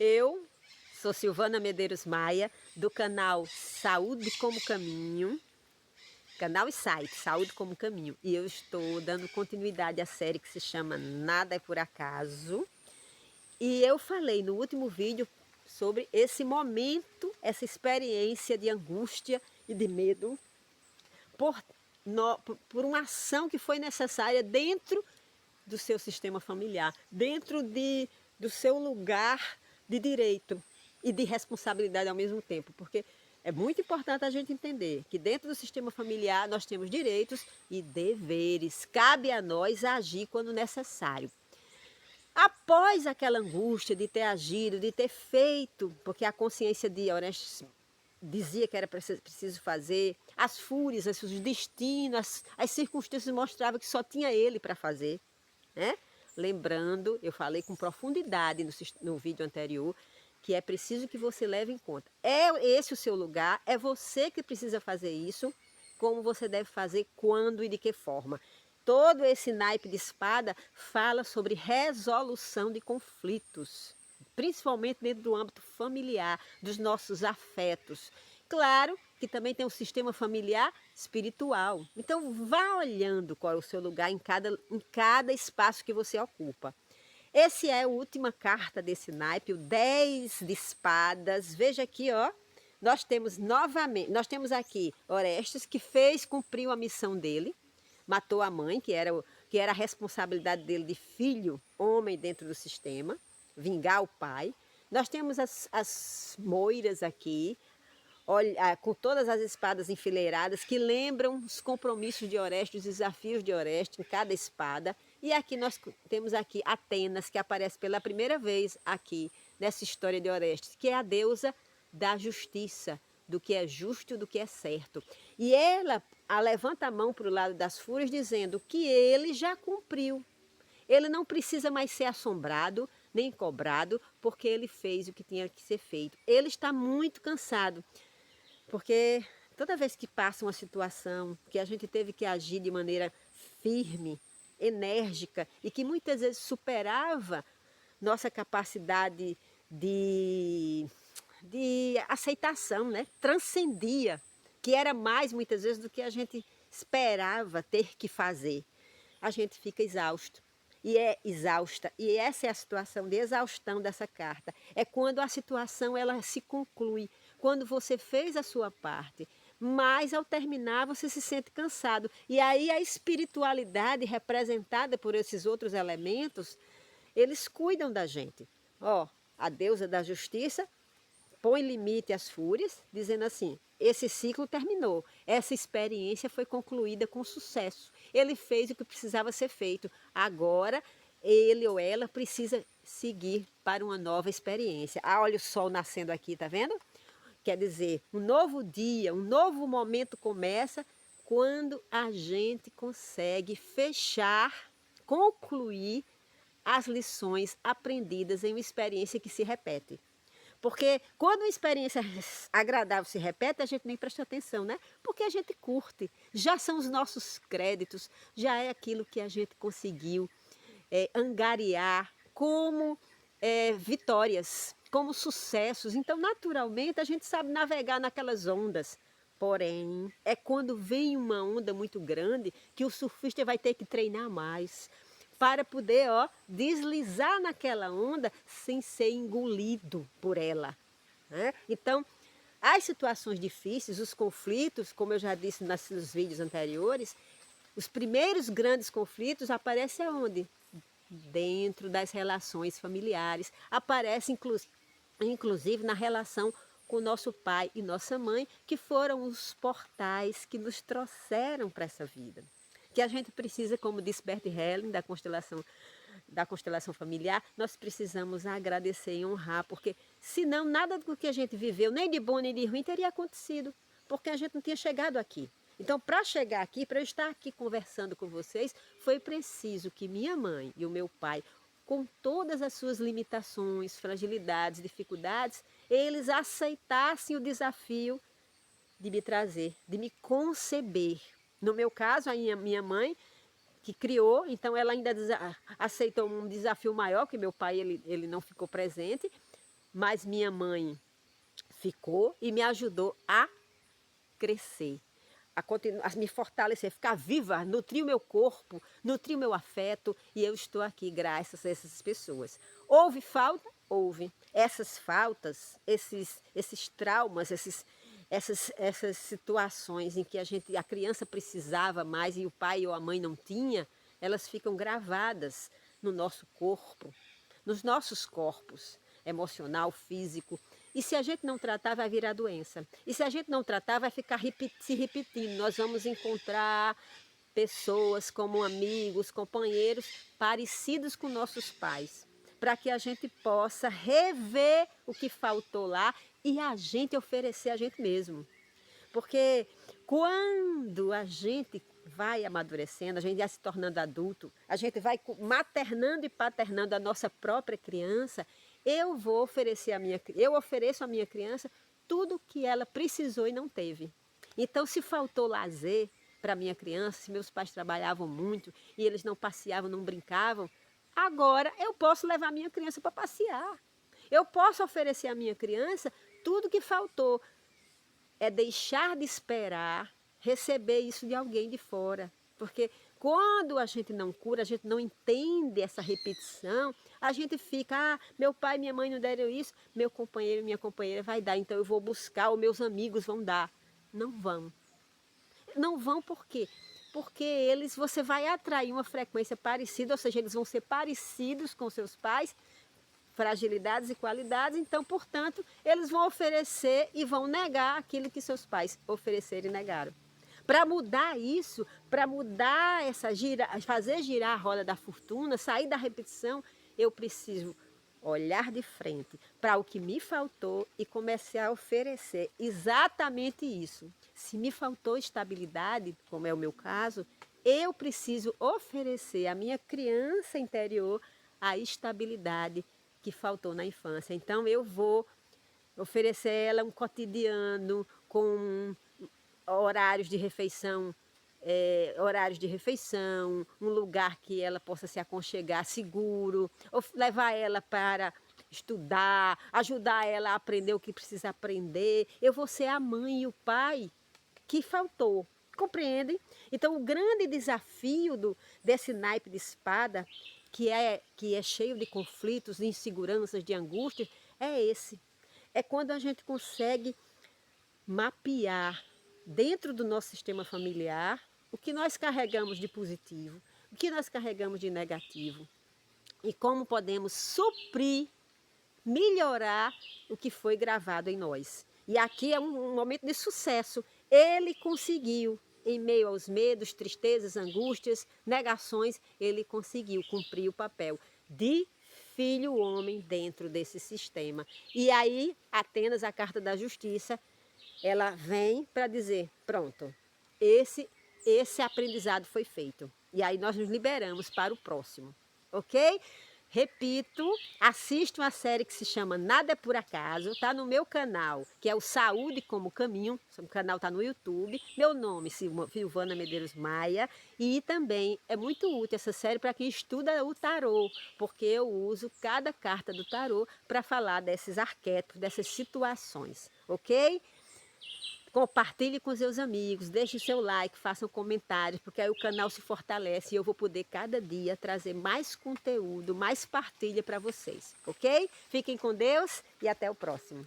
Eu sou Silvana Medeiros Maia, do canal Saúde como Caminho, canal e site Saúde como Caminho. E eu estou dando continuidade à série que se chama Nada é por Acaso. E eu falei no último vídeo sobre esse momento, essa experiência de angústia e de medo por, por uma ação que foi necessária dentro do seu sistema familiar, dentro do seu lugar de direito e de responsabilidade ao mesmo tempo, porque é muito importante a gente entender que dentro do sistema familiar nós temos direitos e deveres. Cabe a nós agir quando necessário. Após aquela angústia de ter agido, de ter feito, porque a consciência de Orestes dizia que era preciso fazer, as fúrias, os destinos, as circunstâncias mostravam que só tinha ele para fazer, né? Lembrando, eu falei com profundidade no vídeo anterior, que é preciso que você leve em conta. É esse o seu lugar, é você que precisa fazer isso, como você deve fazer, quando e de que forma. Todo esse naipe de espada fala sobre resolução de conflitos, principalmente dentro do âmbito familiar, dos nossos afetos. Claro que também tem um sistema familiar espiritual. Então vá olhando qual é o seu lugar em cada espaço que você ocupa. Essa é a última carta desse naipe, o 10 de espadas. Veja aqui, ó. Nós temos aqui Orestes, que cumpriu a missão dele, matou a mãe, que era a responsabilidade dele de filho, homem dentro do sistema, vingar o pai. Nós temos as moiras aqui, olha, com todas as espadas enfileiradas, que lembram os compromissos de Orestes, os desafios de Orestes em cada espada. E aqui nós temos aqui Atenas, que aparece pela primeira vez aqui nessa história de Orestes, que é a deusa da justiça, do que é justo, do que é certo. E ela levanta a mão para o lado das fúrias, dizendo que ele já cumpriu. Ele não precisa mais ser assombrado, nem cobrado, porque ele fez o que tinha que ser feito. Ele está muito cansado. Porque toda vez que passa uma situação que a gente teve que agir de maneira firme, enérgica e que muitas vezes superava nossa capacidade de aceitação, né? Transcendia, que era mais muitas vezes do que a gente esperava ter que fazer. A gente fica exausto. E é exausta. E essa é a situação de exaustão dessa carta. É quando a situação ela se conclui, quando você fez a sua parte, mas ao terminar você se sente cansado. E aí a espiritualidade representada por esses outros elementos, eles cuidam da gente. Ó, a deusa da justiça põe limite às fúrias, dizendo assim: esse ciclo terminou, essa experiência foi concluída com sucesso. Ele fez o que precisava ser feito. Agora ele ou ela precisa seguir para uma nova experiência. Ah, olha o sol nascendo aqui, tá vendo? Quer dizer, um novo dia, um novo momento começa quando a gente consegue fechar, concluir as lições aprendidas em uma experiência que se repete. Porque quando uma experiência agradável se repete, a gente nem presta atenção, né? Porque a gente curte, já são os nossos créditos, já é aquilo que a gente conseguiu angariar como vitórias, como sucessos. Então, naturalmente, a gente sabe navegar naquelas ondas. Porém, é quando vem uma onda muito grande que o surfista vai ter que treinar mais para poder, ó, deslizar naquela onda sem ser engolido por ela, né? Então, as situações difíceis, os conflitos, como eu já disse nos vídeos anteriores, os primeiros grandes conflitos aparecem aonde? Dentro das relações familiares. Aparece inclusive na relação com nosso pai e nossa mãe, que foram os portais que nos trouxeram para essa vida. Que a gente precisa, como diz Bert Helling, da constelação familiar, nós precisamos agradecer e honrar, porque senão nada do que a gente viveu, nem de bom nem de ruim, teria acontecido, porque a gente não tinha chegado aqui. Então, para chegar aqui, para eu estar aqui conversando com vocês, foi preciso que minha mãe e o meu pai, com todas as suas limitações, fragilidades, dificuldades, eles aceitassem o desafio de me trazer, de me conceber. No meu caso, a minha mãe, que criou, então ela ainda aceitou um desafio maior, que meu pai ele não ficou presente, mas minha mãe ficou e me ajudou a crescer, a me fortalecer, ficar viva, nutrir o meu corpo, nutrir o meu afeto, e eu estou aqui graças a essas pessoas. Houve falta? Houve. Essas faltas, esses traumas, essas situações em que a criança precisava mais e o pai ou a mãe não tinha, elas ficam gravadas no nosso corpo, nos nossos corpos, emocional, físico. E se a gente não tratar, vai virar doença. E se a gente não tratar, vai ficar se repetindo. Nós vamos encontrar pessoas como amigos, companheiros, parecidos com nossos pais, para que a gente possa rever o que faltou lá e a gente oferecer a gente mesmo. Porque quando a gente vai amadurecendo, a gente vai se tornando adulto, a gente vai maternando e paternando a nossa própria criança, eu ofereço à minha criança tudo o que ela precisou e não teve. Então, se faltou lazer para minha criança, se meus pais trabalhavam muito e eles não passeavam, não brincavam, agora eu posso levar minha criança para passear. Eu posso oferecer à minha criança tudo o que faltou. É deixar de esperar receber isso de alguém de fora. Porque quando a gente não cura, a gente não entende essa repetição, a gente fica, meu pai e minha mãe não deram isso, meu companheiro e minha companheira vai dar, então eu vou buscar, ou meus amigos vão dar. Não vão. Não vão por quê? Porque você vai atrair uma frequência parecida, ou seja, eles vão ser parecidos com seus pais, fragilidades e qualidades, então, portanto, eles vão oferecer e vão negar aquilo que seus pais ofereceram e negaram. Para mudar isso, para mudar fazer girar a roda da fortuna, sair da repetição, eu preciso olhar de frente para o que me faltou e começar a oferecer exatamente isso. Se me faltou estabilidade, como é o meu caso, eu preciso oferecer à minha criança interior a estabilidade que faltou na infância. Então eu vou oferecer a ela um cotidiano com horários de refeição, um lugar que ela possa se aconchegar seguro, ou levar ela para estudar, ajudar ela a aprender o que precisa aprender. Eu vou ser a mãe e o pai que faltou. Compreendem? Então, o grande desafio desse naipe de espada, que é cheio de conflitos, de inseguranças, de angústias, é esse. É quando a gente consegue mapear dentro do nosso sistema familiar o que nós carregamos de positivo, o que nós carregamos de negativo e como podemos suprir, melhorar o que foi gravado em nós. E aqui é um momento de sucesso. Ele conseguiu, em meio aos medos, tristezas, angústias, negações, ele conseguiu cumprir o papel de filho homem dentro desse sistema. E aí, Atenas, a Carta da Justiça, ela vem para dizer, pronto, esse aprendizado foi feito. E aí nós nos liberamos para o próximo, ok? Repito, assista uma série que se chama Nada é por Acaso, está no meu canal, que é o Saúde como Caminho, o canal está no YouTube, meu nome, Silvana Medeiros Maia, e também é muito útil essa série para quem estuda o tarô, porque eu uso cada carta do tarô para falar desses arquétipos, dessas situações, ok? Compartilhe com seus amigos, deixe o seu like, façam comentários, porque aí o canal se fortalece e eu vou poder cada dia trazer mais conteúdo, mais partilha para vocês, ok? Fiquem com Deus e até o próximo.